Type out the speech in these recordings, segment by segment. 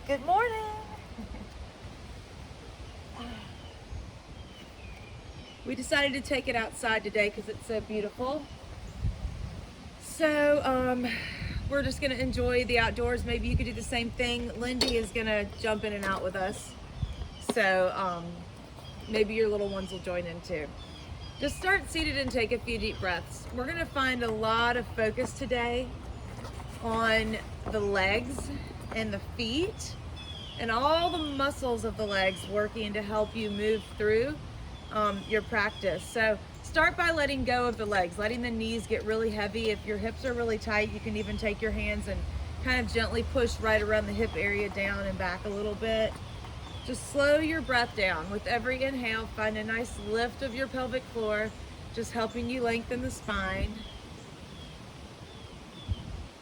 Good morning. We decided to take it outside today because it's so beautiful. So we're just gonna enjoy the outdoors. Maybe you could do the same thing. Lindy is gonna jump in and out with us. So maybe your little ones will join in too. Just start seated and take a few deep breaths. We're gonna find a lot of focus today on the legs and the feet and all the muscles of the legs working to help you move through your practice. So start by letting go of the legs, letting the knees get really heavy. If your hips are really tight, you can even take your hands and kind of gently push right around the hip area down and back a little bit. Just slow your breath down. With every inhale, find a nice lift of your pelvic floor, just helping you lengthen the spine.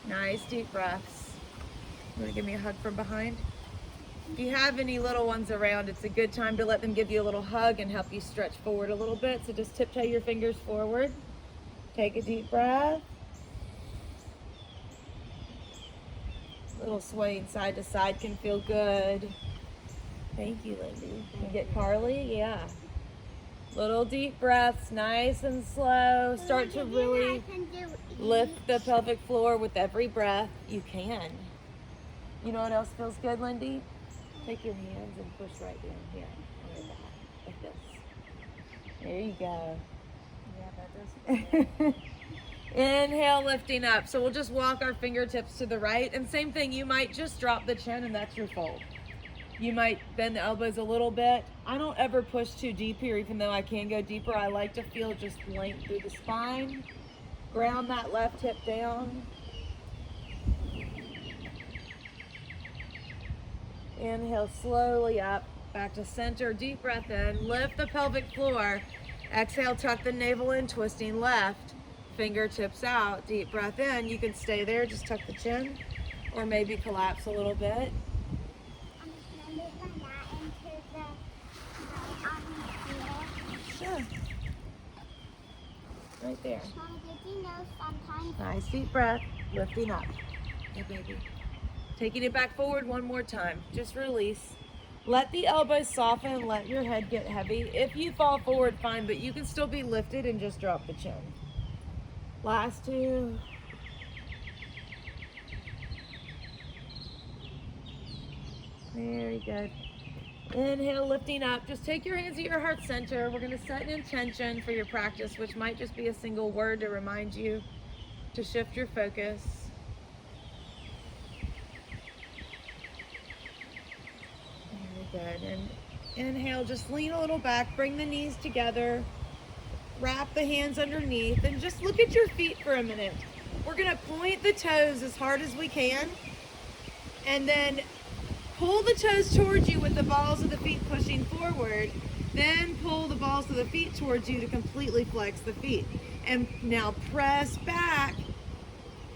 Nice deep breaths. You want to give me a hug from behind? If you have any little ones around, it's a good time to let them give you a little hug and help you stretch forward a little bit. So just tiptoe your fingers forward. Take a deep breath. A little swaying side to side can feel good. Thank you, Lindy. Can you get Carly? Yeah. Little deep breaths, nice and slow. Start to really lift the pelvic floor with every breath you can. You know what else feels good, Lindy? Take your hands and push right down here on your back, like this. There you go. Yeah, that does. Inhale, lifting up. So we'll just walk our fingertips to the right. And same thing, you might just drop the chin and that's your fold. You might bend the elbows a little bit. I don't ever push too deep here, even though I can go deeper. I like to feel just length through the spine. Ground that left hip down. Inhale slowly up, back to center, deep breath in, lift the pelvic floor. Exhale, tuck the navel in, twisting left, fingertips out, deep breath in. You can stay there, just tuck the chin, or maybe collapse a little bit. Sure. Right there. Nice deep breath, lifting up. Yeah, baby. Taking it back forward one more time. Just release. Let the elbows soften. Let your head get heavy. If you fall forward, fine, but you can still be lifted and just drop the chin. Last two. Very good. Inhale, lifting up. Just take your hands at your heart center. We're going to set an intention for your practice, which might just be a single word to remind you to shift your focus. Good. And inhale, just lean a little back, bring the knees together, wrap the hands underneath, and just look at your feet for a minute. We're gonna point the toes as hard as we can, and then pull the toes towards you with the balls of the feet pushing forward, then pull the balls of the feet towards you to completely flex the feet. And now press back,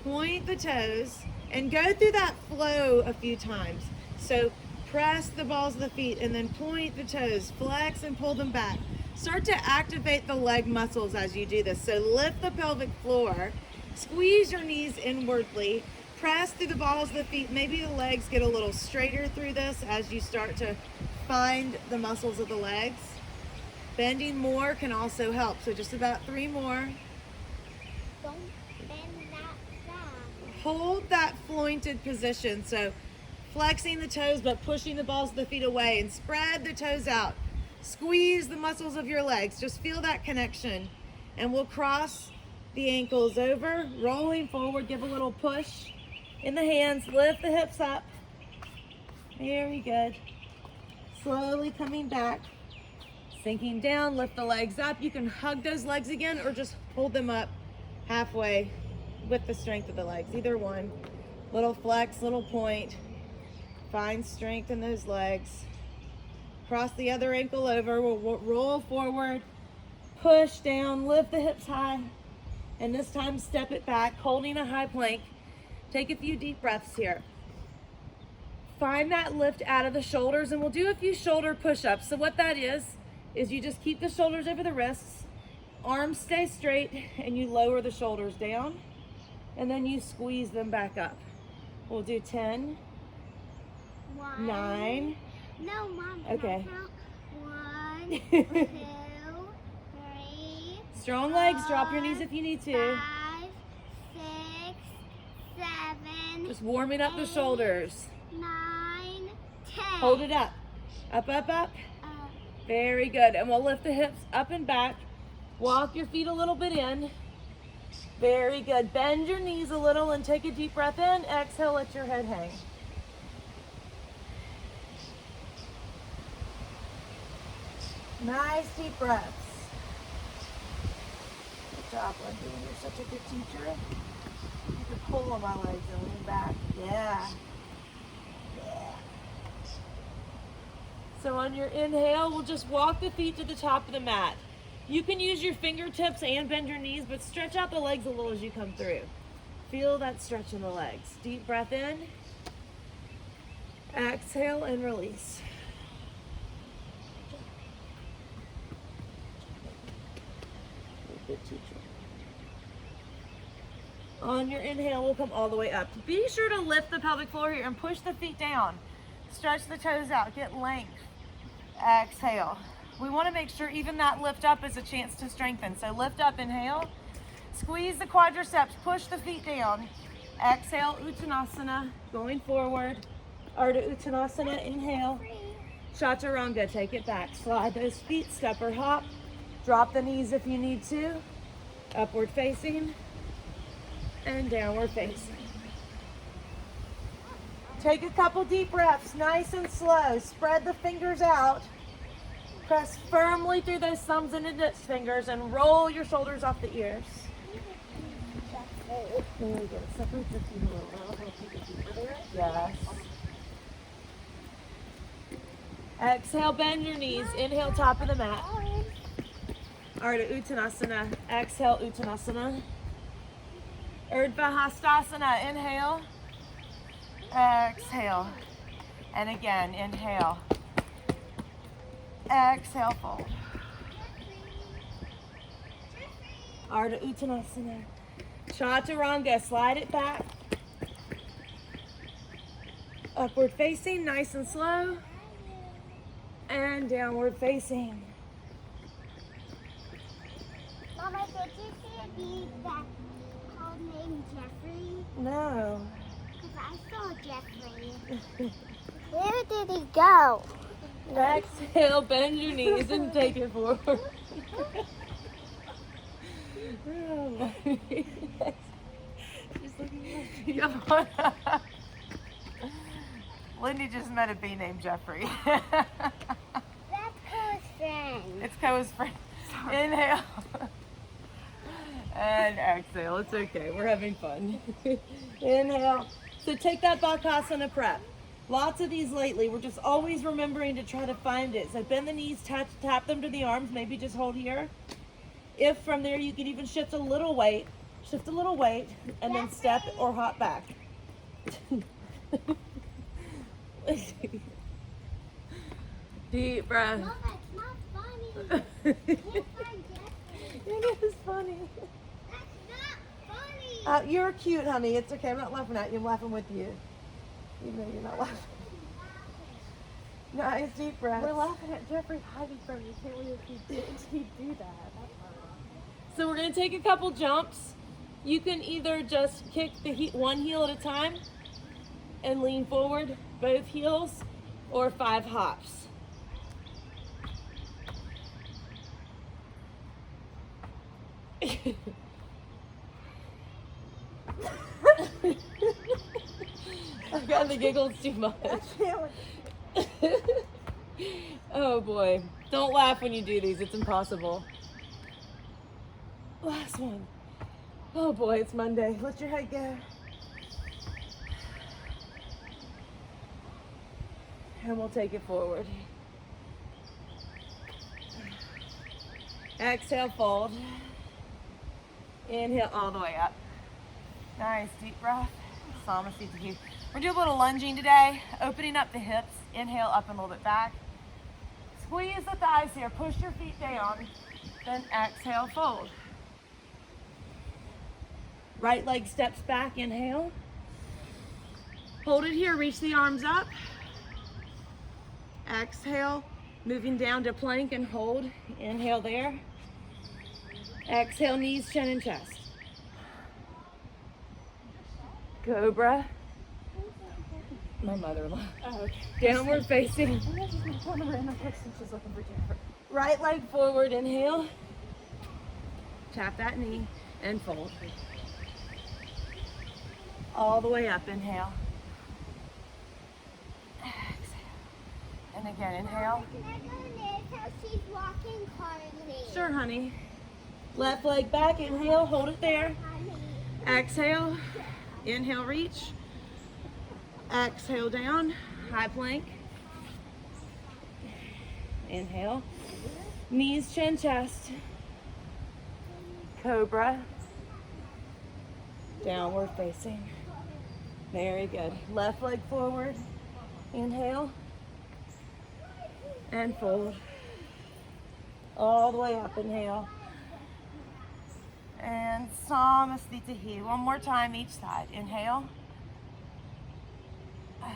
point the toes, and go through that flow a few times. So press the balls of the feet and then point the toes, flex and pull them back. Start to activate the leg muscles as you do this. So lift the pelvic floor, squeeze your knees inwardly, press through the balls of the feet. Maybe the legs get a little straighter through this as you start to find the muscles of the legs. Bending more can also help. So just about 3 more. Don't bend that down. Hold that flointed position. So flexing the toes but pushing the balls of the feet away, and spread the toes out. Squeeze the muscles of your legs. Just feel that connection. And we'll cross the ankles over, rolling forward. Give a little push in the hands. Lift the hips up. Very good. Slowly coming back. Sinking down, lift the legs up. You can hug those legs again or just hold them up halfway with the strength of the legs. Either one. Little flex, little point. Find strength in those legs. Cross the other ankle over. We'll roll forward, push down, lift the hips high, and this time step it back, holding a high plank. Take a few deep breaths here. Find that lift out of the shoulders, and we'll do a few shoulder push-ups. So what that is you just keep the shoulders over the wrists, arms stay straight, and you lower the shoulders down, and then you squeeze them back up. We'll do 10, 1. 9. No, Mom. Okay. Count. 1, 2, 3. Strong legs. Drop your knees if you need to. 5, 6, 7. Just warming up the shoulders. 9, 10. Hold it up. Up, up, up. Very good. And we'll lift the hips up and back. Walk your feet a little bit in. Very good. Bend your knees a little and take a deep breath in. Exhale, let your head hang. Nice deep breaths. Good job, Lindy. You're such a good teacher. You can pull on my legs and lean back. Yeah. Yeah. So on your inhale, we'll just walk the feet to the top of the mat. You can use your fingertips and bend your knees, but stretch out the legs a little as you come through. Feel that stretch in the legs. Deep breath in. Exhale and release. Good teacher. On your inhale, we'll come all the way up. Be sure to lift the pelvic floor here and push the feet down. Stretch the toes out, get length. Exhale. We want to make sure even that lift up is a chance to strengthen. So lift up, inhale. Squeeze the quadriceps, push the feet down. Exhale, Uttanasana, going forward. Ardha Uttanasana, inhale. Chaturanga, take it back. Slide those feet, step or hop. Drop the knees if you need to. Upward facing and downward facing. Take a couple deep breaths, nice and slow. Spread the fingers out. Press firmly through those thumbs and index fingers and roll your shoulders off the ears. There we go. Separate your feet a little. Take it deeper there. Yes. Exhale, bend your knees. Inhale, top of the mat. Ardha Uttanasana. Exhale, Uttanasana. Urdhva Hastasana. Inhale. Exhale. And again, inhale. Exhale, fold. Ardha Uttanasana. Chaturanga, slide it back. Upward facing, nice and slow. And downward facing. Mama, did you see a bee that called named Jeffrey? No. Because I saw Jeffrey. Where did he go? Exhale, bend your knees and take it forward. Oh my goodness. She's looking at me. Lindy just met a bee named Jeffrey. That's Co's friend. It's Co's friend. Inhale. And exhale. It's okay. We're having fun. Inhale. So take that Bakasana prep. Lots of these lately. We're just always remembering to try to find it. So bend the knees, tap them to the arms. Maybe just hold here. If from there you can even shift a little weight, and then step or hop back. Deep breath. No, that's not funny. Can't find Jeffrey. It is funny. That's not funny. You're cute, honey. It's okay. I'm not laughing at you. I'm laughing with you. Even though you're not laughing. Nice deep breath. We're laughing at Jeffrey hiding from you. Can't believe he'd do that. That's So we're going to take a couple jumps. You can either just kick the one heel at a time and lean forward, both heels, or 5 hops. I've got the giggles too much. Oh boy. Don't laugh when you do these. It's impossible. Last one. Oh boy, it's Monday. Let your head go. And we'll take it forward. Exhale, fold. Inhale all the way up. Nice, deep breath. Samasthiti. We're doing a little lunging today, opening up the hips. Inhale up and a little bit back. Squeeze the thighs here. Push your feet down. Then exhale, fold. Right leg steps back. Inhale. Hold it here. Reach the arms up. Exhale, moving down to plank and hold. Inhale there. Exhale, knees, chin, and chest. Cobra. My mother-in-law. Oh, okay. Downward facing. I'm just gonna turn around and text and she's looking for Jennifer. Right leg forward, inhale. Tap that knee and fold. All the way up, inhale. Exhale. And again, inhale. Can I go to how she's walking currently? Sure, honey. Left leg back, inhale, hold it there. Exhale, inhale, reach. Exhale down, high plank. Inhale, knees, chin, chest. Cobra. Downward facing. Very good. Left leg forward. Inhale. And fold. All the way up, inhale. And Samasthiti. One more time each side. Inhale.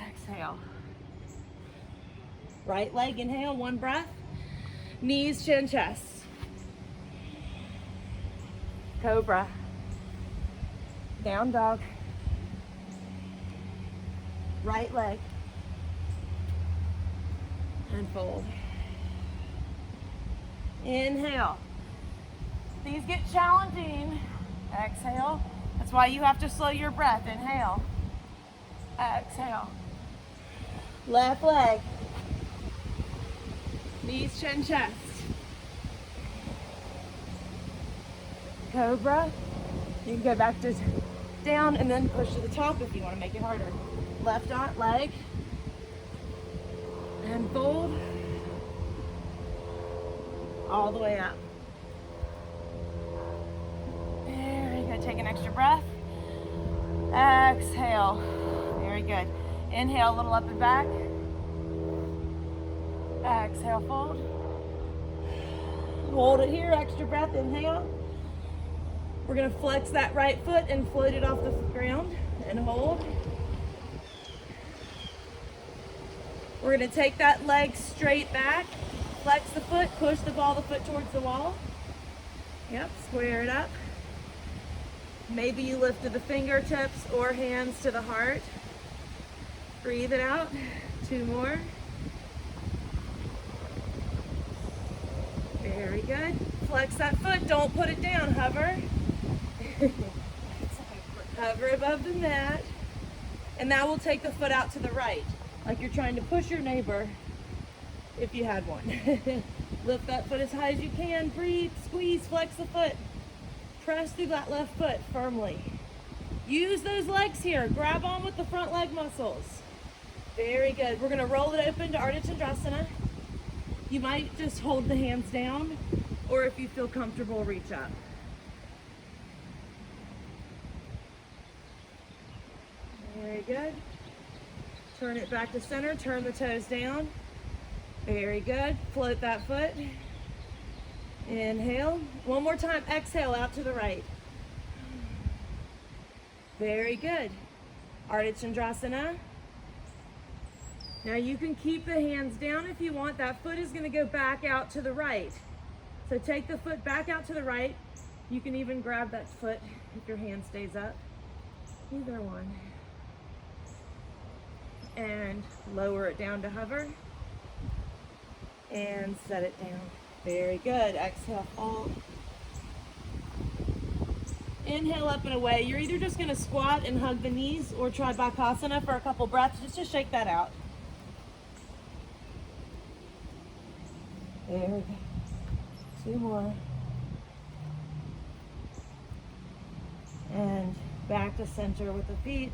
Exhale. Right leg, inhale, one breath. Knees, chin, chest. Cobra. Down dog. Right leg. And fold. Inhale. These get challenging. Exhale. That's why you have to slow your breath. Inhale. Exhale. Left leg. Knees, chin, chest. Cobra. You can go back to down and then push to the top if you want to make it harder. Left leg. And fold. All the way up. Very good. Take an extra breath. Exhale. Very good. Inhale, a little up and back. Exhale, fold. Hold it here, extra breath, inhale. We're gonna flex that right foot and float it off the ground and hold. We're gonna take that leg straight back, flex the foot, push the ball of the foot towards the wall. Yep, square it up. Maybe you lifted the fingertips or hands to the heart. Breathe it out. 2 more. Very good. Flex that foot. Don't put it down. Hover. Hover above the mat. And now we'll take the foot out to the right, like you're trying to push your neighbor if you had one. Lift that foot as high as you can. Breathe. Squeeze. Flex the foot. Press through that left foot firmly. Use those legs here. Grab on with the front leg muscles. Very good. We're going to roll it open to Ardha Chandrasana. You might just hold the hands down, or if you feel comfortable, reach up. Very good. Turn it back to center. Turn the toes down. Very good. Float that foot. Inhale. One more time. Exhale out to the right. Very good. Ardha Chandrasana. Now you can keep the hands down if you want. That foot is going to go back out to the right. So take the foot back out to the right. You can even grab that foot if your hand stays up. Either one. And lower it down to hover. And set it down. Very good. Exhale, fold. Inhale up and away. You're either just going to squat and hug the knees or try Bakasana for a couple breaths just to shake that out. There we go. 2 more. And back to center with the feet.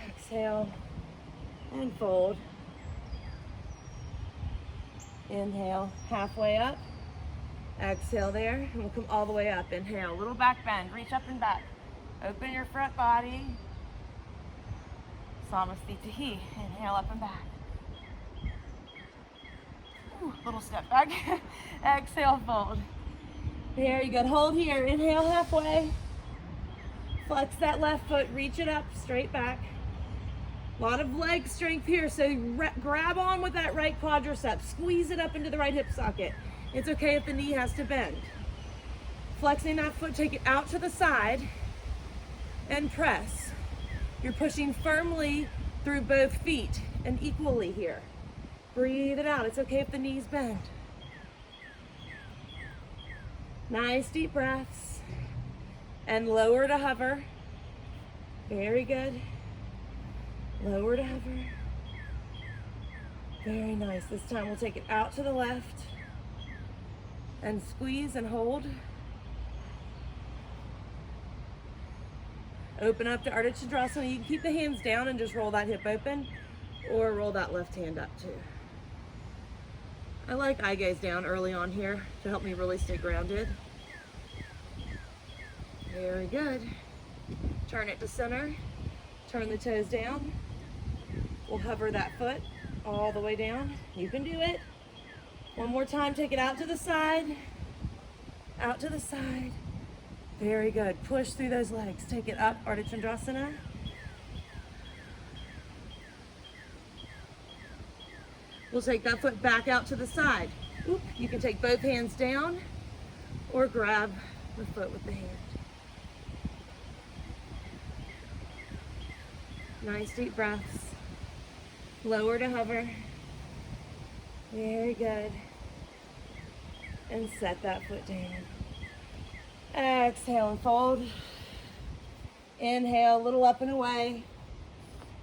Exhale and fold. Inhale, halfway up. Exhale there, and we'll come all the way up. Inhale, little back bend, reach up and back. Open your front body. Samasthiti. Inhale up and back. Ooh, little step back. Exhale, fold. Very good. Hold here. Inhale, halfway. Flex that left foot, reach it up, straight back. A lot of leg strength here, so grab on with that right quadricep. Squeeze it up into the right hip socket. It's okay if the knee has to bend. Flexing that foot, take it out to the side and press. You're pushing firmly through both feet and equally here. Breathe it out. It's okay if the knees bend. Nice deep breaths. And lower to hover. Very good. Lower to hover. Very nice. This time we'll take it out to the left and squeeze and hold. Open up to Ardha Chandrasana. You can keep the hands down and just roll that hip open, or roll that left hand up too. I like eye gaze down early on here to help me really stay grounded. Very good. Turn it to center. Turn the toes down. We'll hover that foot all the way down. You can do it. One more time, take it out to the side. Out to the side. Very good. Push through those legs. Take it up, Ardha Chandrasana. We'll take that foot back out to the side. Oop. You can take both hands down or grab the foot with the hand. Nice deep breaths. Lower to hover. Very good. And set that foot down. Exhale and fold. Inhale, a little up and away.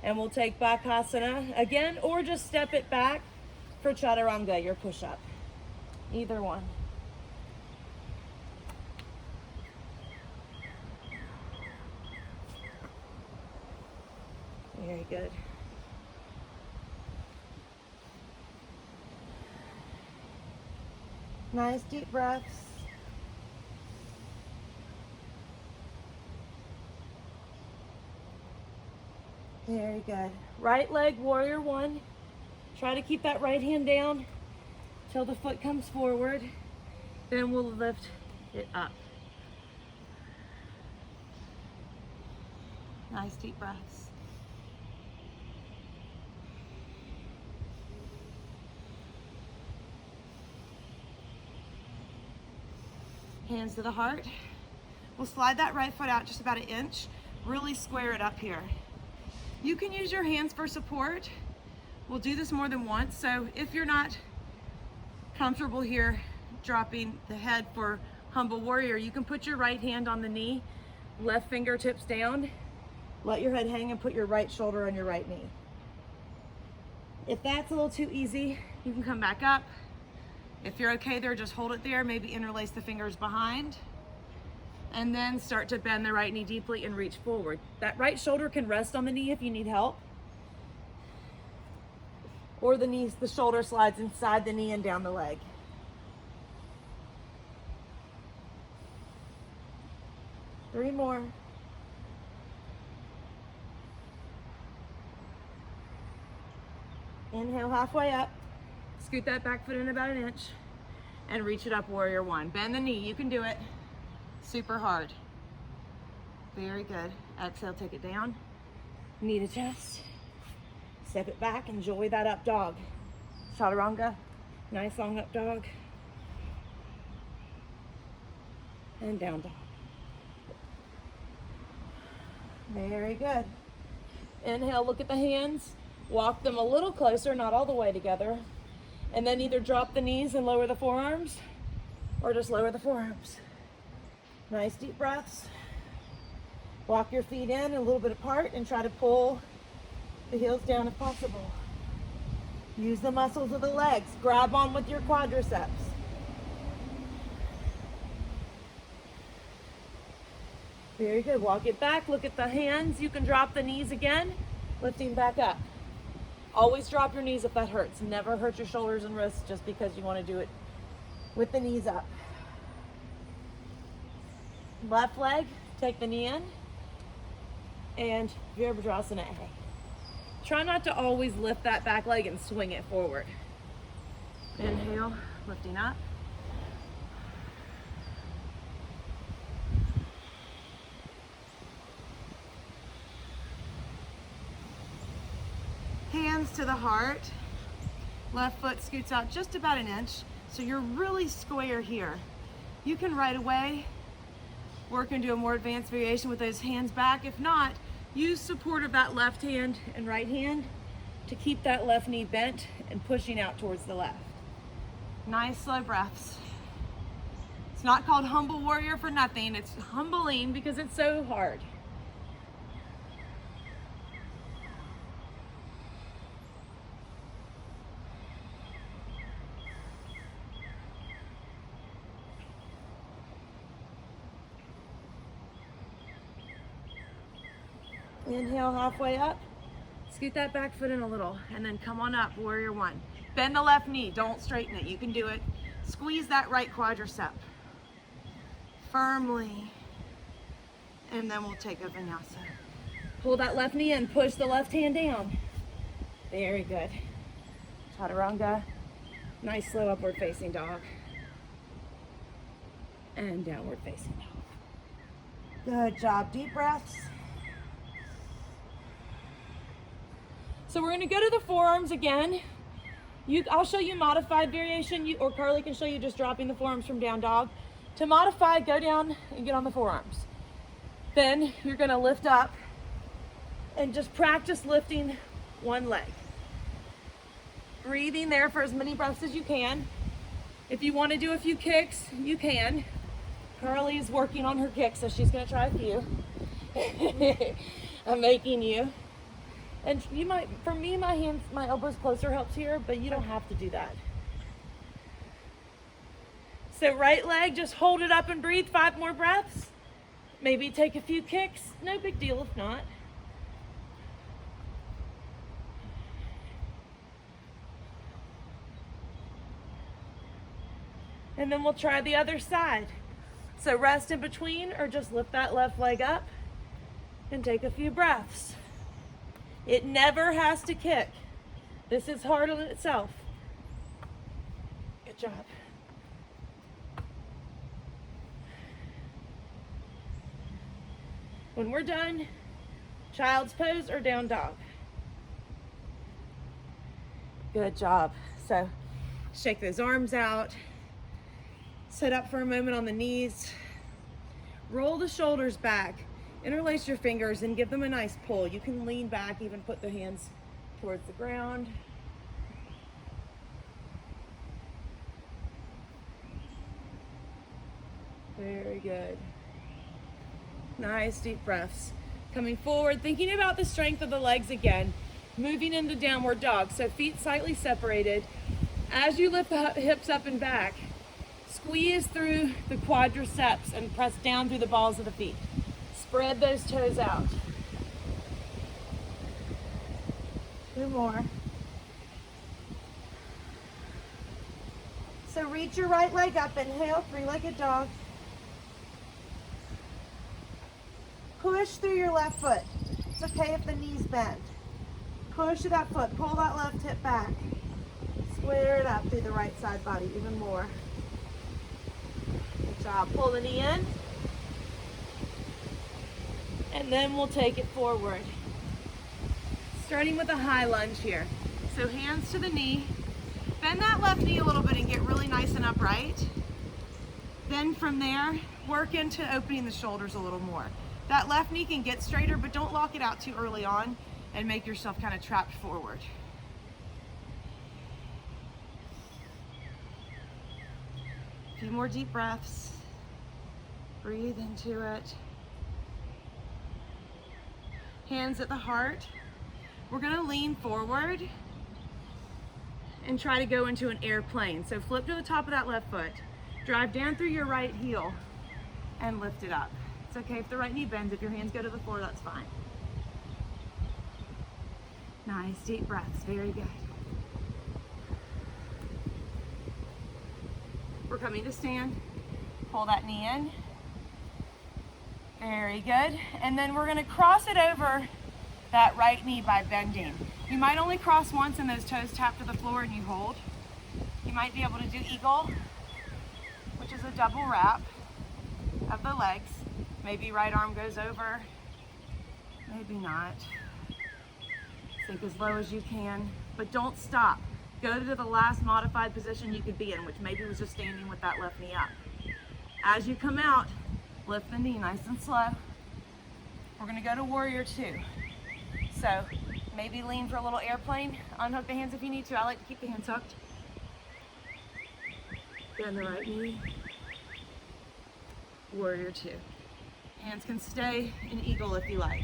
And we'll take Bakasana again, or just step it back for Chaturanga, your push-up. Either one. Very good. Nice deep breaths. Very good. Right leg, warrior one. Try to keep that right hand down till the foot comes forward. Then we'll lift it up. Nice deep breaths. Hands to the heart. We'll slide that right foot out just about an inch. Really square it up here. You can use your hands for support. We'll do this more than once. So if you're not comfortable here dropping the head for humble warrior, you can put your right hand on the knee, left fingertips down, let your head hang and put your right shoulder on your right knee. If that's a little too easy, you can come back up. If you're okay there, just hold it there, maybe interlace the fingers behind, and then start to bend the right knee deeply and reach forward. That right shoulder can rest on the knee if you need help, or the shoulder slides inside the knee and down the leg. Three more. Inhale halfway up. Scoot that back foot in about an inch and reach it up, warrior one. Bend the knee, you can do it. Super hard. Very good. Exhale, take it down. Knee to chest. Step it back, enjoy that up dog. Chaturanga, nice long up dog. And down dog. Very good. Inhale, look at the hands. Walk them a little closer, not all the way together. And then either drop the knees and lower the forearms, or just lower the forearms. Nice deep breaths. Walk your feet in a little bit apart and try to pull the heels down if possible. Use the muscles of the legs. Grab on with your quadriceps. Very good. Walk it back. Look at the hands. You can drop the knees again, lifting back up. Always drop your knees if that hurts. Never hurt your shoulders and wrists just because you want to do it with the knees up. Left leg, take the knee in, and Virabhadrasana A. Try not to always lift that back leg and swing it forward. Inhale, lifting up. Hands to the heart. Left foot scoots out just about an inch, so you're really square here. You can right away work into a more advanced variation with those hands back. If not, use support of that left hand and right hand to keep that left knee bent and pushing out towards the left. Nice slow breaths. It's not called humble warrior for nothing. It's humbling because it's so hard. Inhale halfway up. Scoot that back foot in a little and then come on up, warrior one. Bend the left knee, don't straighten it. You can do it. Squeeze that right quadricep firmly. And then we'll take a vinyasa. Pull that left knee in, push the left hand down. Very good. Chaturanga. Nice slow upward facing dog. And downward facing dog. Good job. Deep breaths. So we're gonna go to the forearms again. I'll show you modified variation, or Carly can show you just dropping the forearms from down dog. To modify, go down and get on the forearms. Then you're gonna lift up and just practice lifting one leg. Breathing there for as many breaths as you can. If you wanna do a few kicks, you can. Carly is working on her kicks, so she's gonna try a few. I'm making you. And you might, for me, my elbows closer helps here, but you don't have to do that. So right leg, just hold it up and breathe 5 more breaths. Maybe take a few kicks, no big deal if not. And then we'll try the other side. So rest in between or just lift that left leg up and take a few breaths. It never has to kick. This is hard in itself. Good job. When we're done, child's pose or down dog. Good job. So shake those arms out. Sit up for a moment on the knees. Roll the shoulders back. Interlace your fingers and give them a nice pull. You can lean back, even put the hands towards the ground. Very good. Nice deep breaths. Coming forward, thinking about the strength of the legs again. Moving into downward dog, so feet slightly separated. As you lift the hips up and back, squeeze through the quadriceps and press down through the balls of the feet. Spread those toes out. 2 more. So reach your right leg up, inhale, 3-legged dog. Push through your left foot. It's okay if the knees bend. Push that foot, pull that left hip back. Square it up through the right side body, even more. Good job. Pull the knee in. And then we'll take it forward. Starting with a high lunge here. So hands to the knee. Bend that left knee a little bit and get really nice and upright. Then from there, work into opening the shoulders a little more. That left knee can get straighter, but don't lock it out too early on and make yourself kind of trapped forward. A few more deep breaths. Breathe into it. Hands at the heart. We're gonna lean forward and try to go into an airplane. So flip to the top of that left foot. Drive down through your right heel and lift it up. It's okay if the right knee bends. If your hands go to the floor, that's fine. Nice, deep breaths, very good. We're coming to stand. Pull that knee in. Very good. And then we're gonna cross it over that right knee by bending. You might only cross once and those toes tap to the floor and you hold. You might be able to do eagle, which is a double wrap of the legs. Maybe right arm goes over, maybe not. Sink as low as you can, but don't stop. Go to the last modified position you could be in, which maybe was just standing with that left knee up. As you come out, lift the knee nice and slow. We're gonna go to warrior two. So maybe lean for a little airplane. Unhook the hands if you need to. I like to keep the hands hooked. Bend the right knee. Warrior two. Hands can stay in eagle if you like.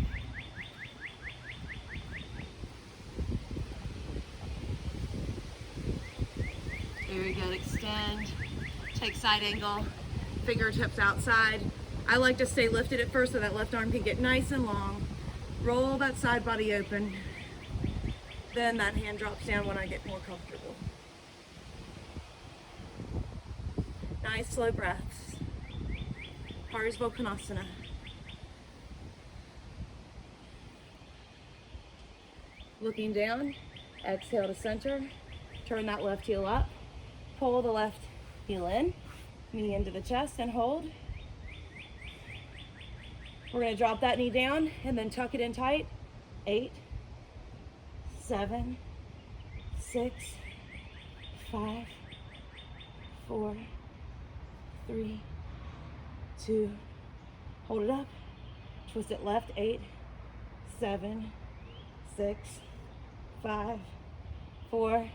Very good, extend, take side angle, fingertips outside. I like to stay lifted at first so that left arm can get nice and long. Roll that side body open. Then that hand drops down when I get more comfortable. Nice slow breaths. Parsvakonasana. Looking down, exhale to center. Turn that left heel up. Pull the left heel in, knee into the chest and hold. We're gonna drop that knee down and then tuck it in tight. 8, 7, 6, 5, 4, 3, 2, hold it up. Twist it left, 8, 7, 6, 5, 4,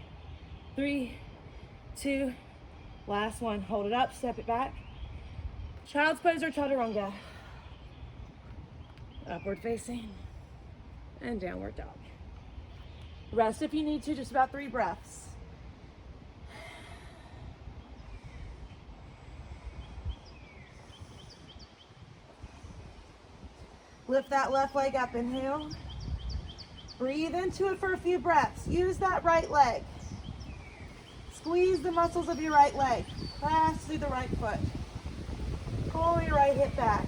3, 2, last one. Hold it up, step it back. Child's pose or chaturanga. Upward facing and downward dog. Rest if you need to, just about 3 breaths. Lift that left leg up, inhale. Breathe into it for a few breaths. Use that right leg. Squeeze the muscles of your right leg. Press through the right foot. Pull your right hip back.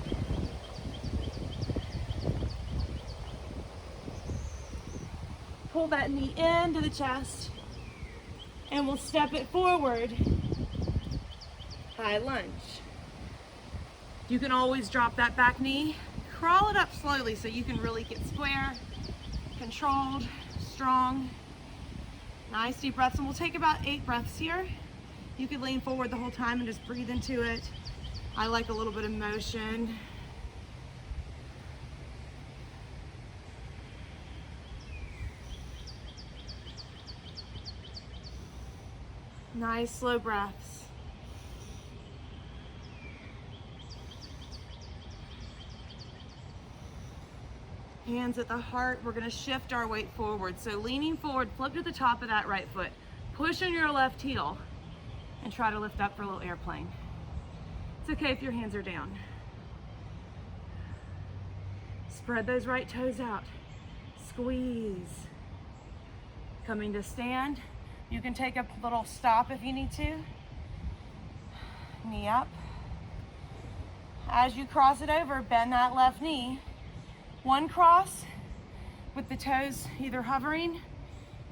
Pull that knee into the chest. And we'll step it forward. High lunge. You can always drop that back knee. Crawl it up slowly so you can really get square, controlled, strong. Nice deep breaths, and we'll take about 8 breaths here. You could lean forward the whole time and just breathe into it. I like a little bit of motion. Nice slow breaths. Hands at the heart. We're going to shift our weight forward. So leaning forward, flip to the top of that right foot. Push on your left heel and try to lift up for a little airplane. It's okay if your hands are down. Spread those right toes out. Squeeze. Coming to stand. You can take a little stop if you need to. Knee up. As you cross it over, bend that left knee. One cross with the toes either hovering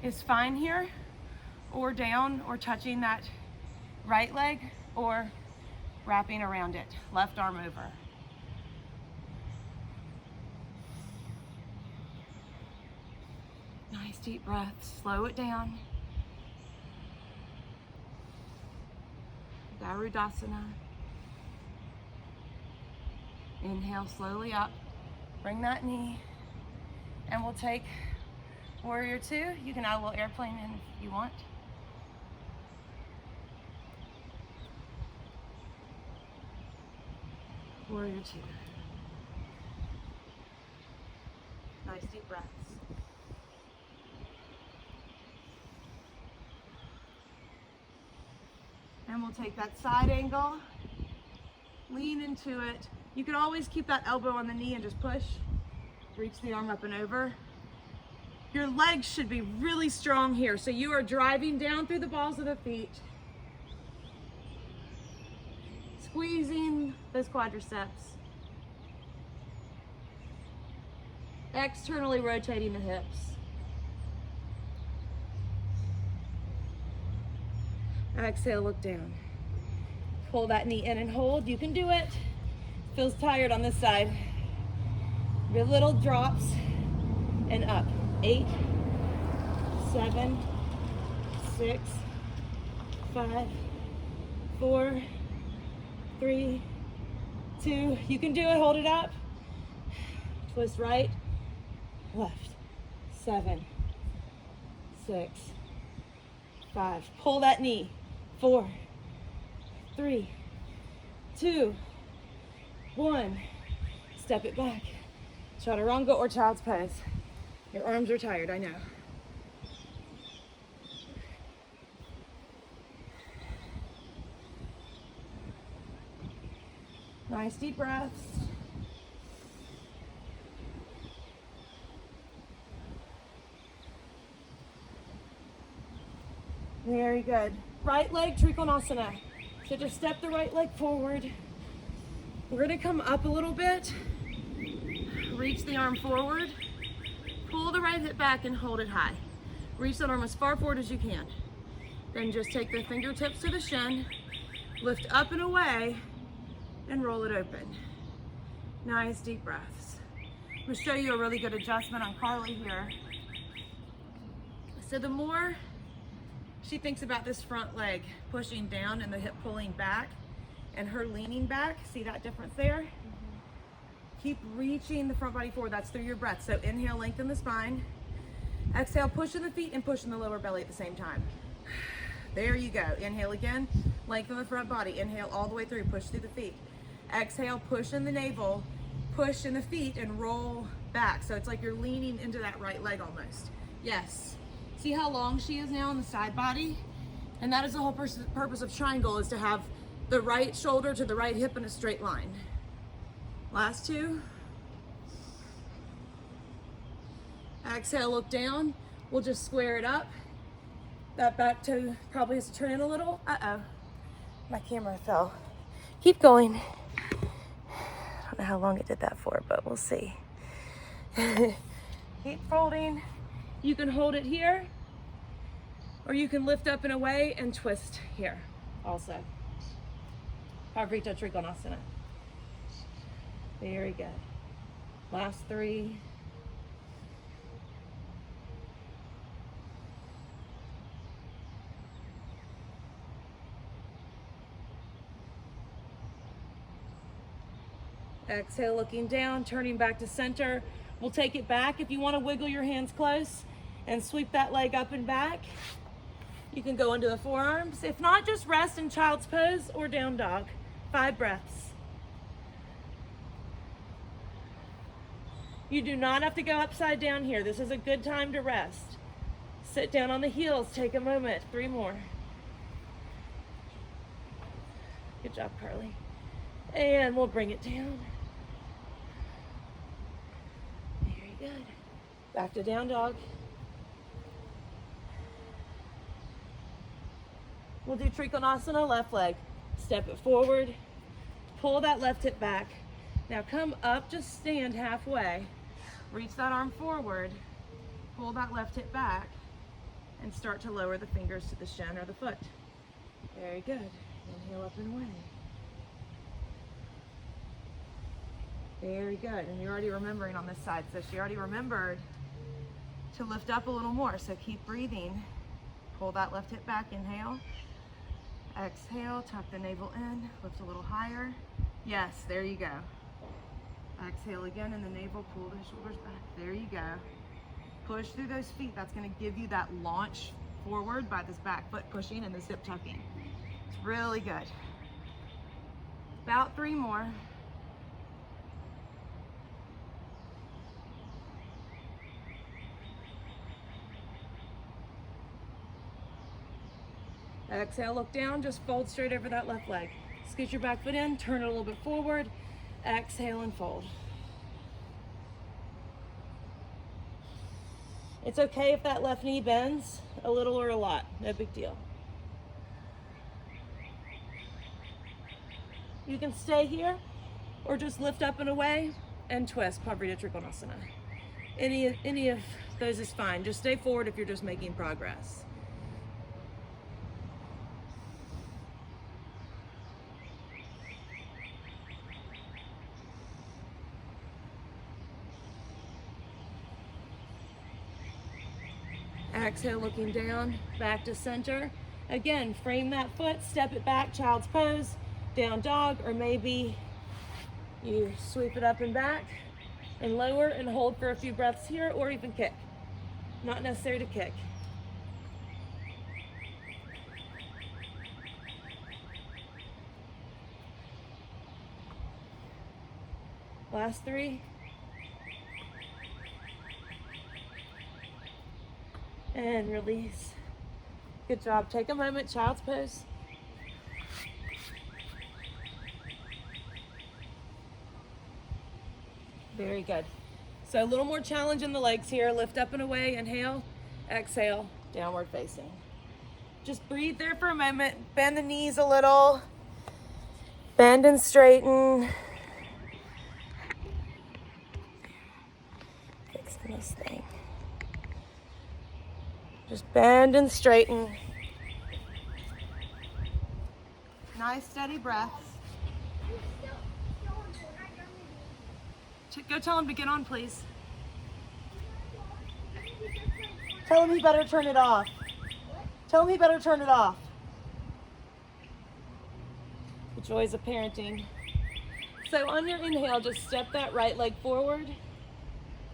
is fine here, or down or touching that right leg, or wrapping around it. Left arm over. Nice deep breaths. Slow it down. Garudasana. Inhale slowly up. Bring that knee, and we'll take warrior two. You can add a little airplane in if you want. Warrior two. Nice deep breaths. And we'll take that side angle, lean into it. You can always keep that elbow on the knee and just push. Reach the arm up and over. Your legs should be really strong here. So you are driving down through the balls of the feet. Squeezing those quadriceps. Externally rotating the hips. Exhale, look down. Pull that knee in and hold. You can do it. Feels tired on this side. Your little drops and up. 8, 7, 6, 5, 4, 3, 2. You can do it. Hold it up. Twist right, left. 7, 6, 5. Pull that knee. 4, 3, 2, 1. Step it back. Chaturanga or child's pose. Your arms are tired, I know. Nice deep breaths. Very good. Right leg Trikonasana. So just step the right leg forward. We're gonna come up a little bit. Reach the arm forward. Pull the right hip back and hold it high. Reach that arm as far forward as you can. Then just take the fingertips to the shin, lift up and away, and roll it open. Nice deep breaths. I'm gonna show you a really good adjustment on Carly here. So the more she thinks about this front leg pushing down and the hip pulling back and her leaning back, see that difference there? Keep reaching the front body forward. That's through your breath. So inhale, lengthen the spine. Exhale, pushing the feet and pushing the lower belly at the same time. There you go. Inhale again, lengthen the front body. Inhale all the way through, push through the feet. Exhale, push in the navel, push in the feet and roll back. So it's like you're leaning into that right leg almost. Yes. See how long she is now on the side body? And that is the whole purpose of triangle, is to have the right shoulder to the right hip in a straight line. Last two. Exhale, look down. We'll just square it up. That back toe probably has to turn in a little. Uh-oh, my camera fell. Keep going. I don't know how long it did that for, but we'll see. Keep folding. You can hold it here, or you can lift up and away and twist here also. Pavrita Trikonasana. Very good. Last three. Exhale, looking down, turning back to center. We'll take it back. If you want to wiggle your hands close and sweep that leg up and back, you can go into the forearms. If not, just rest in child's pose or down dog. 5 breaths. You do not have to go upside down here. This is a good time to rest. Sit down on the heels, take a moment. 3 more. Good job, Carly. And we'll bring it down. Very good. Back to down dog. We'll do Trikonasana, left leg. Step it forward, pull that left hip back. Now come up, just stand halfway. Reach that arm forward, pull that left hip back, and start to lower the fingers to the shin or the foot. Very good. Inhale up and away. Very good. And you're already remembering on this side, so she already remembered to lift up a little more. So keep breathing. Pull that left hip back, inhale. Exhale, tuck the navel in, lift a little higher. Yes, there you go. Exhale again in the navel, pull the shoulders back. There you go. Push through those feet. That's going to give you that launch forward by this back foot pushing and this hip tucking. It's really good. About 3 more. Exhale, look down, just fold straight over that left leg. Scoot your back foot in, turn it a little bit forward. Exhale and fold. It's okay if that left knee bends a little or a lot, no big deal. You can stay here or just lift up and away and twist, Pavrita Trikonasana. Any of those is fine. Just stay forward if you're just making progress. Exhale, looking down, back to center. Again, frame that foot, step it back, child's pose, down dog, or maybe you sweep it up and back and lower and hold for a few breaths here, or even kick. Not necessary to kick. Last 3. And release. Good job. Take a moment, child's pose. Very good. So a little more challenge in the legs here. Lift up and away, inhale, exhale, downward facing. Just breathe there for a moment. Bend the knees a little. Bend and straighten. Fixing this thing. Just bend and straighten. Nice steady breaths. Go tell him to get on, please. Tell him he better turn it off. Tell him he better turn it off. The joys of parenting. So on your inhale, just step that right leg forward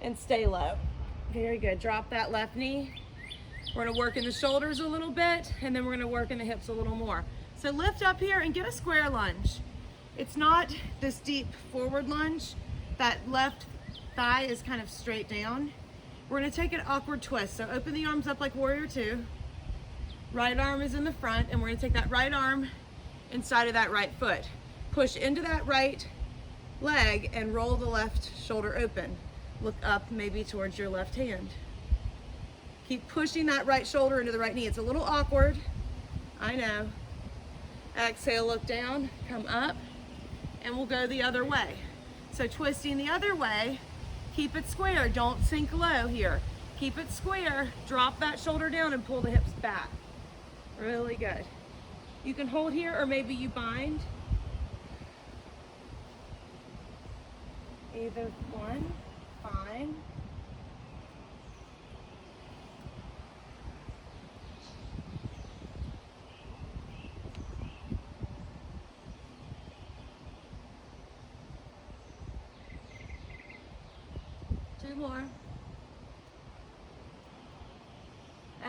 and stay low. Very good. Drop that left knee. We're gonna work in the shoulders a little bit, and then we're gonna work in the hips a little more. So lift up here and get a square lunge. It's not this deep forward lunge. That left thigh is kind of straight down. We're gonna take an awkward twist. So open the arms up like warrior 2. Right arm is in the front, and we're gonna take that right arm inside of that right foot. Push into that right leg and roll the left shoulder open. Look up maybe towards your left hand. Keep pushing that right shoulder into the right knee. It's a little awkward, I know. Exhale, look down, come up, and we'll go the other way. So twisting the other way, keep it square. Don't sink low here. Keep it square, drop that shoulder down and pull the hips back. Really good. You can hold here, or maybe you bind. Either one, fine. Two more.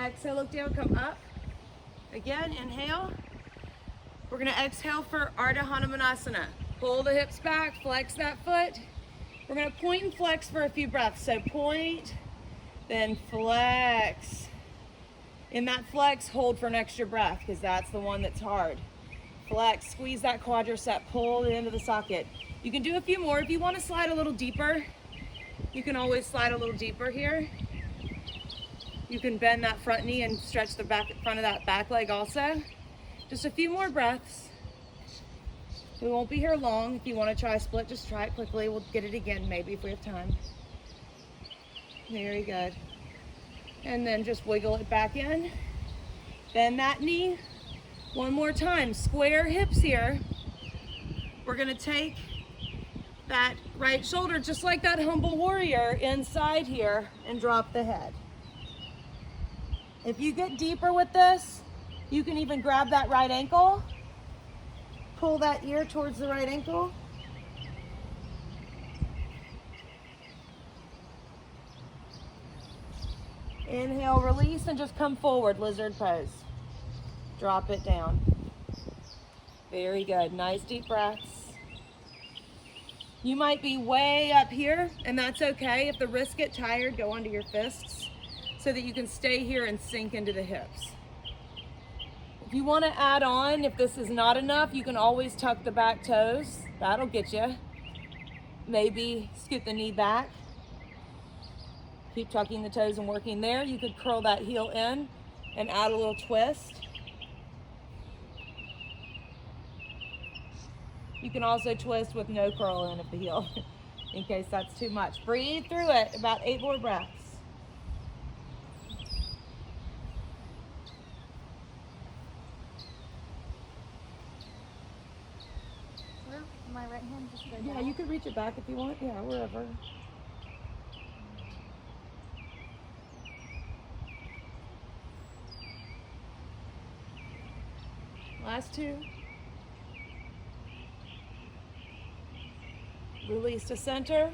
Exhale, look down, come up. Again, inhale. We're gonna exhale for Ardha Hanumanasana. Pull the hips back, flex that foot. We're gonna point and flex for a few breaths. So point, then flex. In that flex, hold for an extra breath, because that's the one that's hard. Flex, squeeze that quadricep, pull it into the socket. You can do a few more. If you wanna slide a little deeper, you can always slide a little deeper here. You can bend that front knee and stretch the front of that back leg also. Just a few more breaths. We won't be here long. If you want to try a split, just try it quickly. We'll get it again maybe if we have time. Very good. And then just wiggle it back in. Bend that knee. One more time. Square hips here. We're going to take that right shoulder, just like that humble warrior, inside here and drop the head. If you get deeper with this, you can even grab that right ankle, pull that ear towards the right ankle. Inhale, release, and just come forward, lizard pose. Drop it down. Very good. Nice deep breaths. You might be way up here, and that's okay. If the wrists get tired, go onto your fists so that you can stay here and sink into the hips. If you want to add on, if this is not enough, you can always tuck the back toes. That'll get you. Maybe scoot the knee back. Keep tucking the toes and working there. You could curl that heel in and add a little twist. You can also twist with no curl in of the heel in case that's too much. Breathe through it, about 8 more breaths. Where my right hand just go Yeah, down? you could reach it back if you want. Yeah, wherever. Last two. Release to center.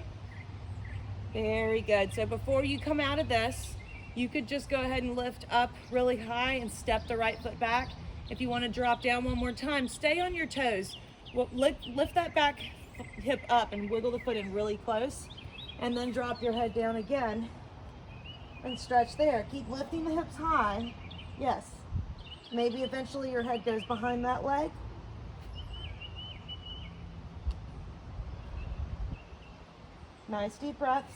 Very good. So before you come out of this, you could just go ahead and lift up really high and step the right foot back. If you want to drop down one more time, stay on your toes. Well, lift that back hip up and wiggle the foot in really close. And then drop your head down again and stretch there. Keep lifting the hips high. Yes. Maybe eventually your head goes behind that leg. Nice deep breaths.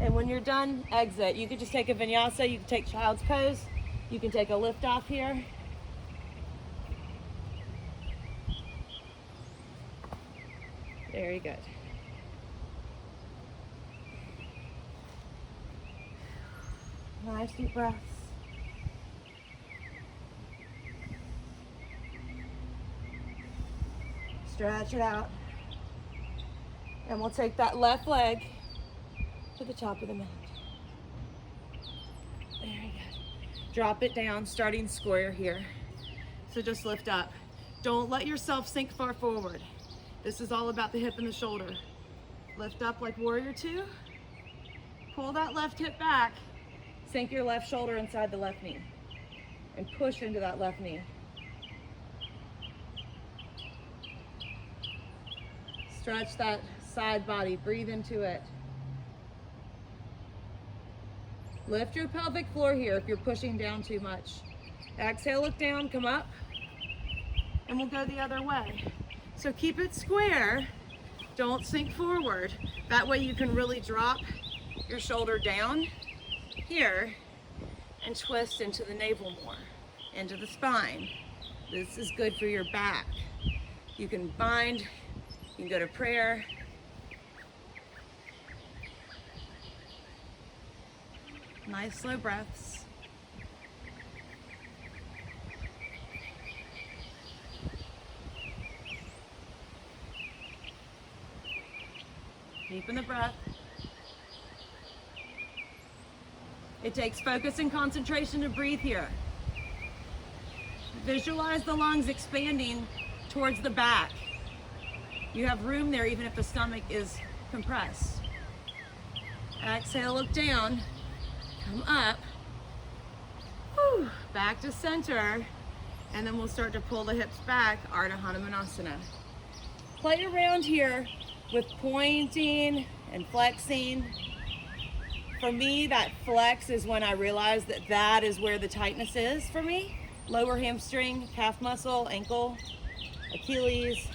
And when you're done, exit. You could just take a vinyasa, you can take child's pose, you can take a lift off here. Very good. Nice deep breaths. Stretch it out. And we'll take that left leg to the top of the mat. Very good. Drop it down, starting square here. So just lift up. Don't let yourself sink far forward. This is all about the hip and the shoulder. Lift up like warrior two. Pull that left hip back. Sink your left shoulder inside the left knee. And push into that left knee. Stretch that side body, breathe into it. Lift your pelvic floor here if you're pushing down too much. Exhale, look down, come up, and we'll go the other way. So keep it square, don't sink forward. That way you can really drop your shoulder down here and twist into the navel more, into the spine. This is good for your back. You can bind, you can go to prayer. Nice slow breaths. Deepen the breath. It takes focus and concentration to breathe here. Visualize the lungs expanding towards the back. You have room there even if the stomach is compressed. Exhale, look down, come up, whew, back to center, and then we'll start to pull the hips back, Ardha Hanumanasana. Play around here with pointing and flexing. For me, that flex is when I realize that that is where the tightness is for me. Lower hamstring, calf muscle, ankle, Achilles,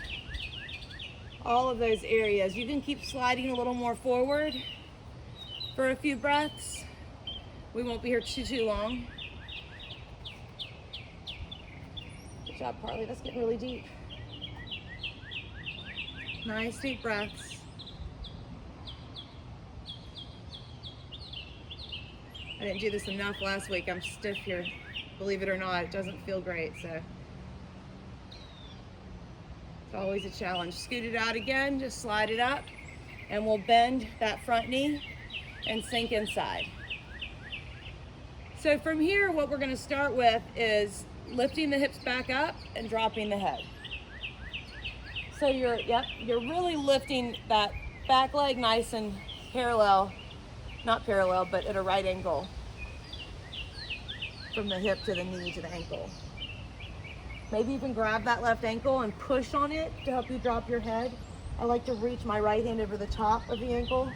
all of those areas. You can keep sliding a little more forward for a few breaths. We won't be here too long. Good job, Carly. That's getting really deep. Nice deep breaths. I didn't do this enough last week. I'm stiff here. Believe it or not, it doesn't feel great, so it's always a challenge. Scoot it out again, just slide it up, and we'll bend that front knee and sink inside. So from here, what we're gonna start with is lifting the hips back up and dropping the head. So you're really lifting that back leg nice and parallel, not parallel, but at a right angle from the hip to the knee to the ankle. Maybe you can grab that left ankle and push on it to help you drop your head. I like to reach my right hand over the top of the ankle.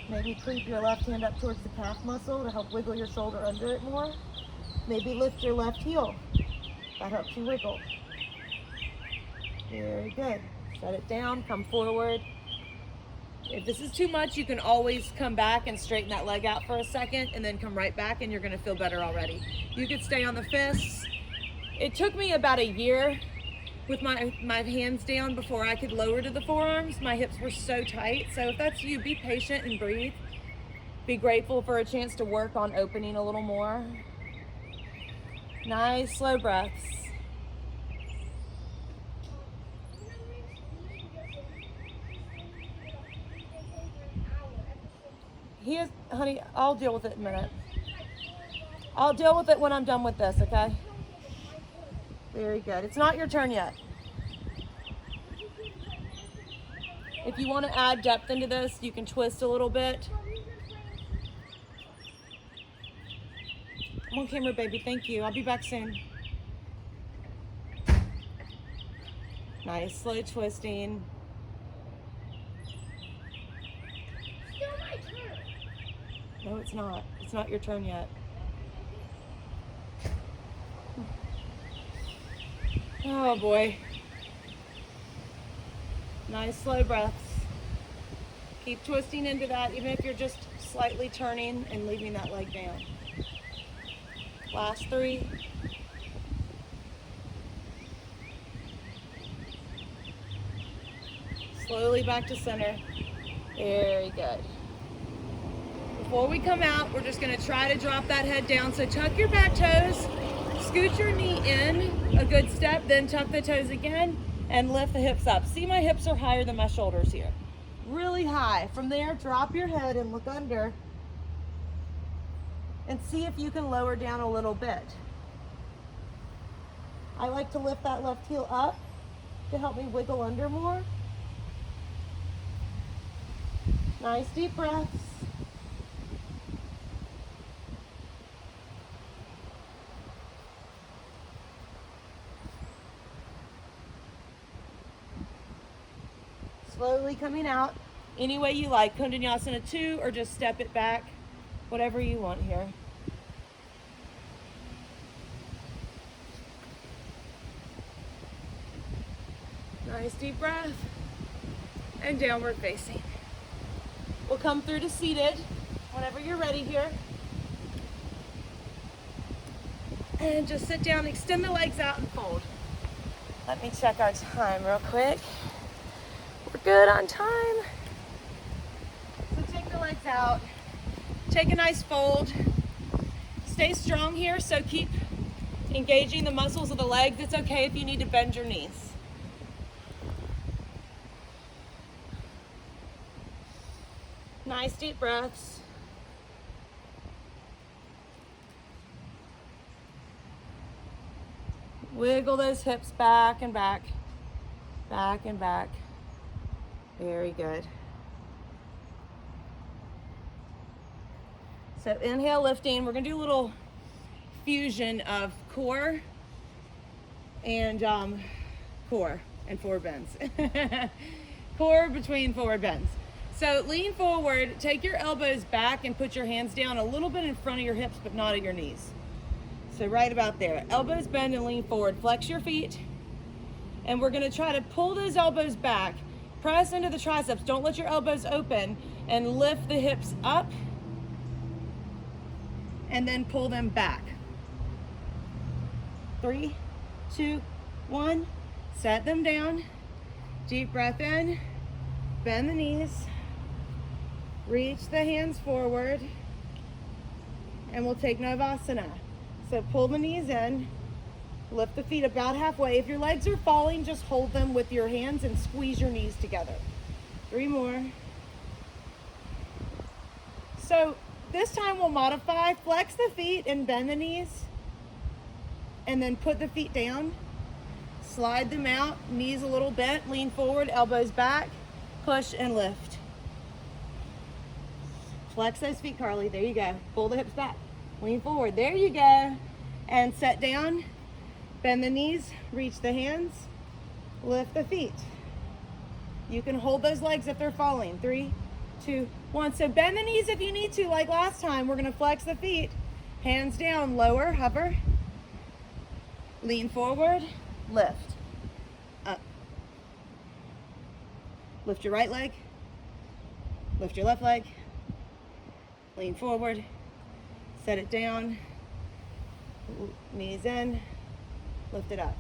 Maybe creep your left hand up towards the calf muscle to help wiggle your shoulder under it more. Maybe lift your left heel. That helps you wiggle. Very good. Set it down, come forward. If this is too much, you can always come back and straighten that leg out for a second and then come right back and you're gonna feel better already. You could stay on the fists. It took me about a year with my hands down before I could lower to the forearms. My hips were so tight. So if that's you, be patient and breathe. Be grateful for a chance to work on opening a little more. Nice slow breaths. Honey, I'll deal with it in a minute. I'll deal with it when I'm done with this, okay? Very good. It's not your turn yet. If you want to add depth into this, you can twist a little bit. I'm on camera, baby. Thank you. I'll be back soon. Nice, slow twisting. Still my turn. No, it's not. It's not your turn yet. Oh boy. Nice slow breaths. Keep twisting into that, even if you're just slightly turning and leaving that leg down. Last 3. Slowly back to center. Very good. Before we come out, we're just gonna try to drop that head down. So tuck your back toes, scoot your knee in a good step, then tuck the toes again and lift the hips up. See, my hips are higher than my shoulders here. Really high. From there, drop your head and look under and see if you can lower down a little bit. I like to lift that left heel up to help me wiggle under more. Nice deep breaths. Slowly coming out any way you like. Vinyasa 2 or just step it back, whatever you want here. Nice deep breath and downward facing. We'll come through to seated whenever you're ready here. And just sit down, extend the legs out and fold. Let me check our time real quick. We're good on time. So take the legs out, take a nice fold. Stay strong here, so keep engaging the muscles of the legs. It's okay if you need to bend your knees. Nice deep breaths. Wiggle those hips back and back, back and back. Very good. So inhale, lifting. We're gonna do a little fusion of core and forward bends. Core between forward bends. So lean forward, take your elbows back and put your hands down a little bit in front of your hips, but not at your knees. So right about there. Elbows bend and lean forward. Flex your feet. And we're gonna try to pull those elbows back. Press into the triceps. Don't let your elbows open, and lift the hips up and then pull them back. 3, 2, 1. Set them down. Deep breath in. Bend the knees. Reach the hands forward. And we'll take Navasana. So pull the knees in. Lift the feet about halfway. If your legs are falling, just hold them with your hands and squeeze your knees together. 3 more. So this time we'll modify. Flex the feet and bend the knees. And then put the feet down. Slide them out, knees a little bent, lean forward, elbows back, push and lift. Flex those feet, Carly. There you go. Pull the hips back. Lean forward. There you go. And set down. Bend the knees. Reach the hands. Lift the feet. You can hold those legs if they're falling. 3, 2, 1. So bend the knees if you need to, like last time. We're going to flex the feet. Hands down. Lower. Hover. Lean forward. Lift. Up. Lift your right leg. Lift your left leg. Lean forward. Set it down. Knees in. Lift it up.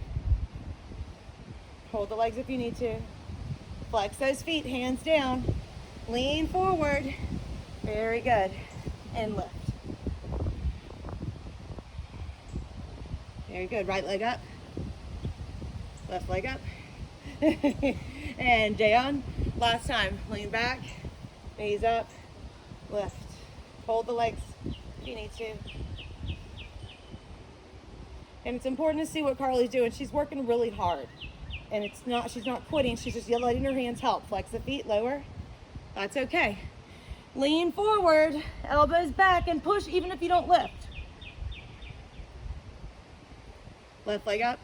Hold the legs if you need to. Flex those feet, hands down. Lean forward. Very good. And lift. Very good. Right leg up. Left leg up. And down. Last time. Lean back. Knees up. Lift. Hold the legs if you need to. And it's important to see what Carly's doing. She's working really hard. And she's not quitting. She's just letting her hands help. Flex the feet, lower. That's okay. Lean forward, elbows back, and push even if you don't lift. Left leg up.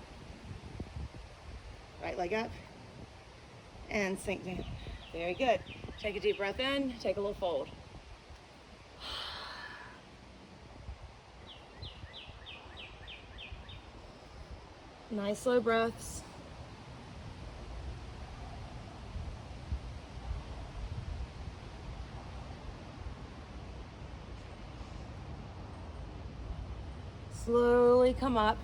Right leg up. And sink down. Very good. Take a deep breath in. Take a little fold. Nice slow breaths. Slowly come up.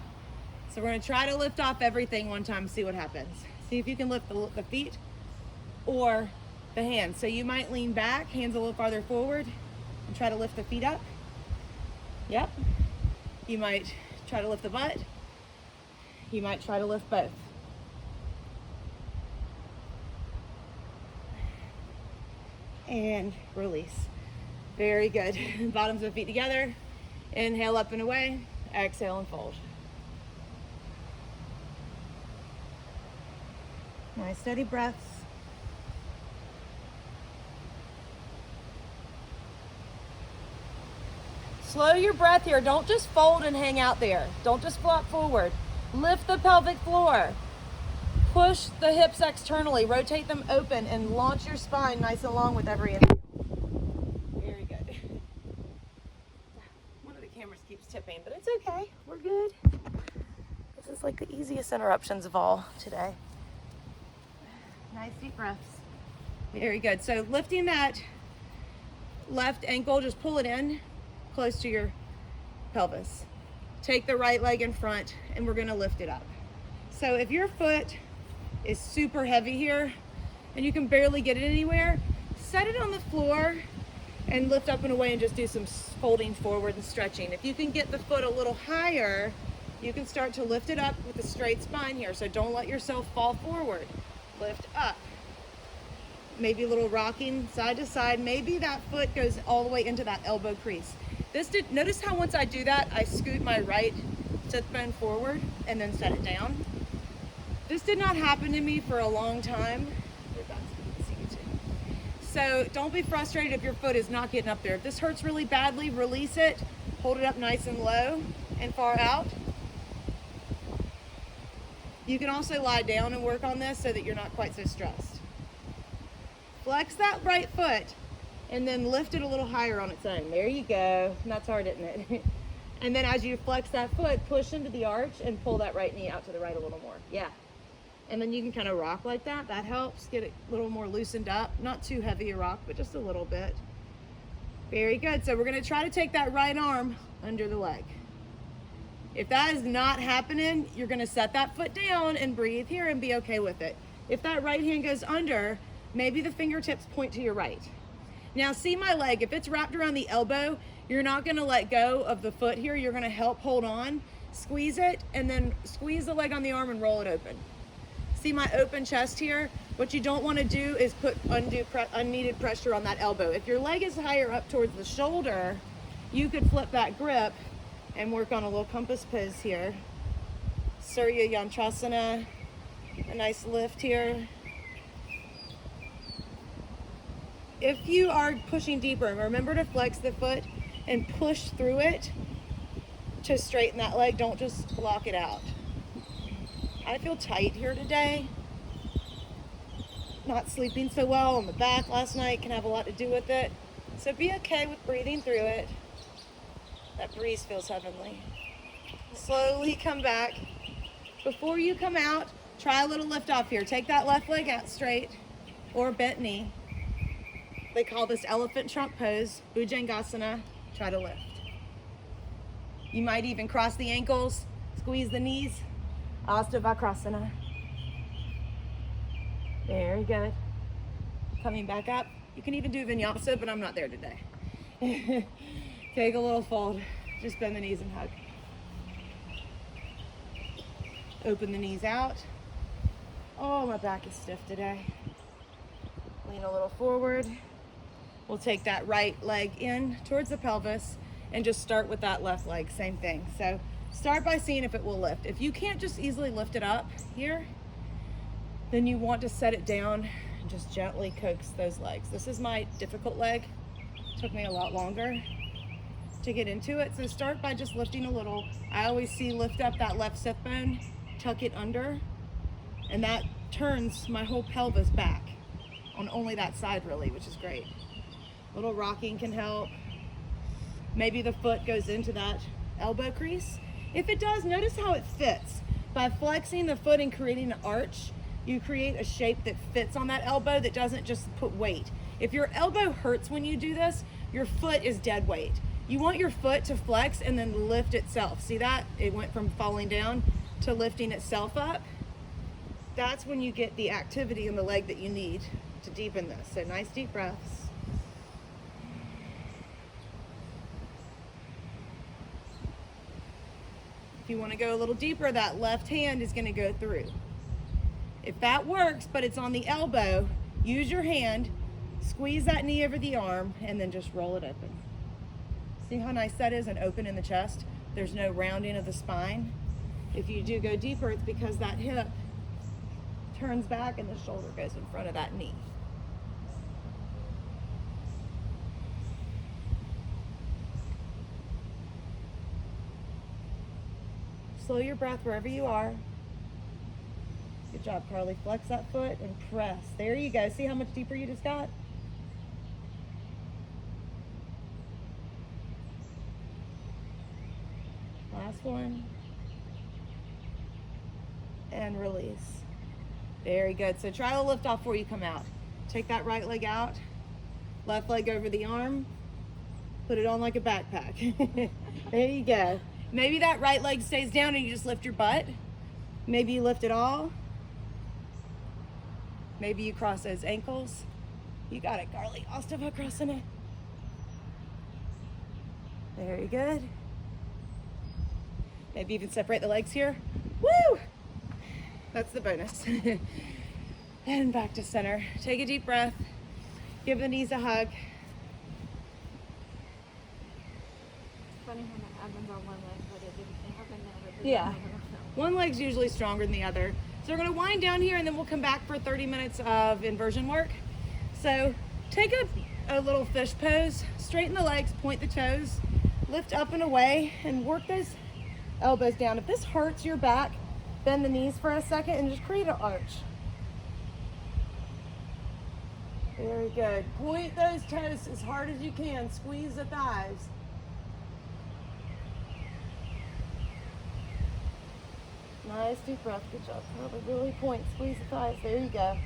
So we're going to try to lift off everything one time, see what happens. See if you can lift the feet or the hands. So you might lean back, hands a little farther forward, and try to lift the feet up. Yep. You might try to lift the butt. You might try to lift both. And release. Very good. Bottoms of the feet together. Inhale up and away. Exhale and fold. Nice steady breaths. Slow your breath here. Don't just fold and hang out there. Don't just flop forward. Lift the pelvic floor. Push the hips externally. Rotate them open and launch your spine nice and long with every inhale. Very good. One of the cameras keeps tipping, but it's okay. We're good. This is like the easiest interruptions of all today. Nice deep breaths. Very good. So lifting that left ankle, just pull it in close to your pelvis. Take the right leg in front and we're gonna lift it up. So if your foot is super heavy here and you can barely get it anywhere, set it on the floor and lift up and away and just do some folding forward and stretching. If you can get the foot a little higher, you can start to lift it up with a straight spine here. So don't let yourself fall forward. Lift up. Maybe a little rocking side to side. Maybe that foot goes all the way into that elbow crease. Notice how once I do that, I scoot my right sit bone forward and then set it down. This did not happen to me for a long time. So don't be frustrated if your foot is not getting up there. If this hurts really badly, release it. Hold it up nice and low and far out. You can also lie down and work on this so that you're not quite so stressed. Flex that right foot and then lift it a little higher on its own. There you go. And that's hard, isn't it? And then as you flex that foot, push into the arch and pull that right knee out to the right a little more. Yeah. And then you can kind of rock like that. That helps get it a little more loosened up. Not too heavy a rock, but just a little bit. Very good. So we're going to try to take that right arm under the leg. If that is not happening, you're going to set that foot down and breathe here and be okay with it. If that right hand goes under, maybe the fingertips point to your right. Now see my leg, if it's wrapped around the elbow, you're not going to let go of the foot here. You're going to help hold on, squeeze it, and then squeeze the leg on the arm and roll it open. See my open chest here? What you don't want to do is put unneeded pressure on that elbow. If your leg is higher up towards the shoulder, you could flip that grip and work on a little compass pose here. Surya Yantrasana, a nice lift here. If you are pushing deeper, remember to flex the foot and push through it to straighten that leg. Don't just block it out. I feel tight here today. Not sleeping so well on the back last night can have a lot to do with it. So be okay with breathing through it. That breeze feels heavenly. Slowly come back. Before you come out, try a little lift off here. Take that left leg out straight or bent knee. They call this elephant trunk pose, Bhujangasana. Try to lift. You might even cross the ankles, squeeze the knees, Ashtavakrasana. Very good. Coming back up. You can even do Vinyasa, but I'm not there today. Take a little fold. Just bend the knees and hug. Open the knees out. Oh, my back is stiff today. Lean a little forward. We'll take that right leg in towards the pelvis and just start with that left leg. Same thing. So Start by seeing if it will lift. If you can't just easily lift it up here, then you want to set it down and just gently coax those legs. This is my difficult leg. Took me a lot longer to get into it. So start by just lifting a little. I always see lift up that left sit bone, tuck it under, and that turns my whole pelvis back on only that side really, which is great. A little rocking can help. Maybe the foot goes into that elbow crease. If it does, notice how it fits. By flexing the foot and creating an arch, you create a shape that fits on that elbow that doesn't just put weight. If your elbow hurts when you do this, your foot is dead weight. You want your foot to flex and then lift itself. See that? It went from falling down to lifting itself up. That's when you get the activity in the leg that you need to deepen this. So nice deep breaths. If you want to go a little deeper, that left hand is going to go through. If that works, but it's on the elbow, use your hand, squeeze that knee over the arm, and then just roll it open. See how nice that is and open in the chest? There's no rounding of the spine. If you do go deeper, it's because that hip turns back and the shoulder goes in front of that knee. Slow your breath wherever you are. Good job, Carly. Flex that foot and press. There you go. See how much deeper you just got? Last one. And release. Very good. So try to lift off before you come out. Take that right leg out. Left leg over the arm. Put it on like a backpack. There you go. Maybe that right leg stays down and you just lift your butt. Maybe you lift it all. Maybe you cross those ankles. You got it, Carly. I'll step across in it. Very good. Maybe even separate the legs here. Woo! That's the bonus. And back to center. Take a deep breath. Give the knees a hug. Funny how that happens on one leg, but it didn't happen there. Yeah. One leg's usually stronger than the other. So we're gonna wind down here and then we'll come back for 30 minutes of inversion work. So take a little fish pose, straighten the legs, point the toes, lift up and away, and work those elbows down. If this hurts your back, bend the knees for a second and just create an arch. Very good. Point those toes as hard as you can. Squeeze the thighs. Nice deep breath. Good job. Probably really point. Squeeze the thighs. There you go.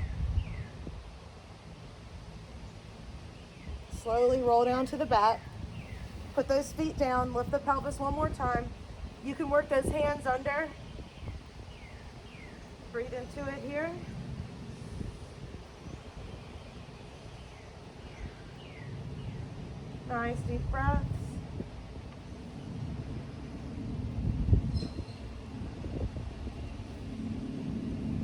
Slowly roll down to the back. Put those feet down. Lift the pelvis one more time. You can work those hands under. Breathe into it here. Nice deep breaths.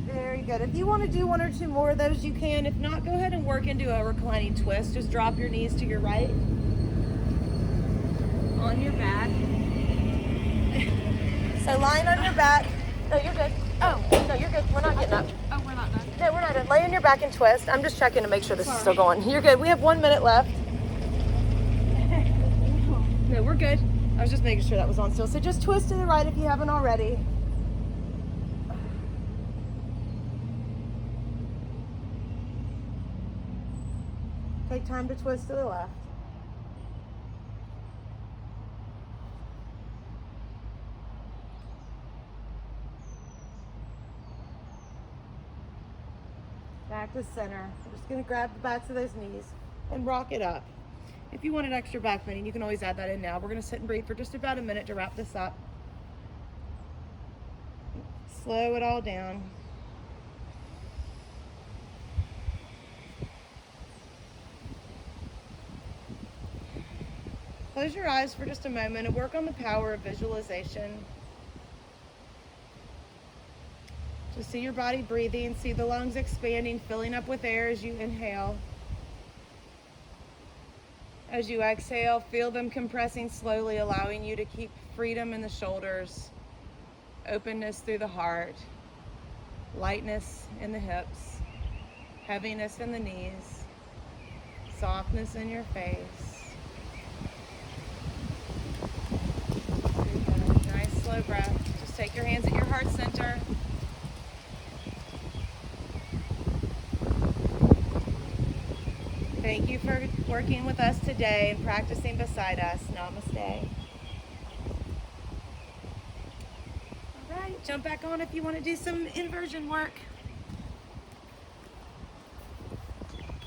Very good. If you want to do one or two more of those, you can. If not, go ahead and work into a reclining twist. Just drop your knees to your right. On your back. So lying on your back. No, you're good. Oh, no, you're good. We're not getting up. Oh, we're not done. No, we're not done. Lay on your back and twist. I'm just checking to make sure this is still going. You're good. We have 1 minute left. No, we're good. I was just making sure that was on still. So just twist to the right if you haven't already. Take time to twist to the left. Back to center. We're just going to grab the backs of those knees and rock it up. If you want an extra back bending, you can always add that in now. We're going to sit and breathe for just about a minute to wrap this up. Slow it all down. Close your eyes for just a moment and work on the power of visualization. Just see your body breathing, see the lungs expanding, filling up with air as you inhale. As you exhale, feel them compressing slowly, allowing you to keep freedom in the shoulders, openness through the heart, lightness in the hips, heaviness in the knees, softness in your face. Good. Nice slow breath. Just take your hands at your heart center. Thank you for working with us today and practicing beside us. Namaste. All right, jump back on if you want to do some inversion work.